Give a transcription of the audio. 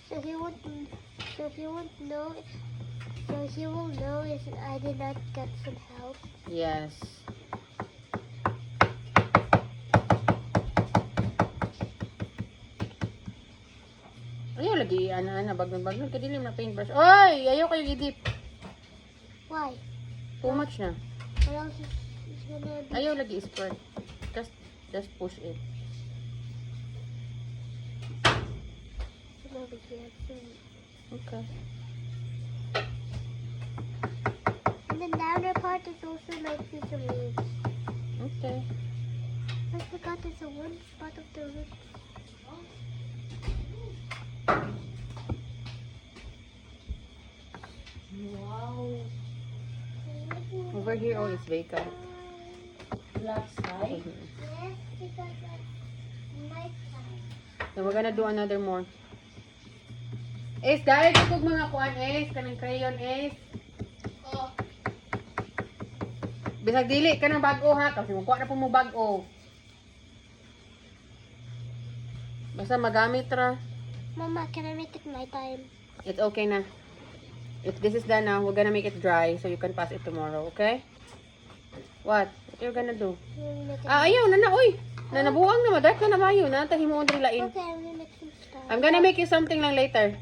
So he won't. So he won't know. So he will know if I did not get some help. Yes. Ayaw lagi, ana bagnag-bagnag, kadilim na paintbrush. Oy! Ayaw kayo idip. Why? Too much na. What else is gonna be? Ayaw lagi spread. Just push it. Over here. Okay. And the downer part is also like these leaves. Okay. I forgot there's a one spot of the roof. Wow. Over here, oh, it's vacant. Black sky. Yes, because that's nighttime. So we're gonna do another more. Ace, dahil ito mga kuan, Ace. Kanang crayon, Ace. Oh. Bisag dili ka ng bago ha. Kasi magkuha na po mo bago. Basta magamit ra. Mama, can I make it nighttime? It's okay na. If this is done now, we're gonna make it dry so you can pass it tomorrow, okay? What? What you're gonna do? Make it Ayaw na na, oy! Na nabuang na, madark na na mayo na. Tahi mo ang lain. Okay, I'm gonna make some stuff. I'm gonna make you something lang later.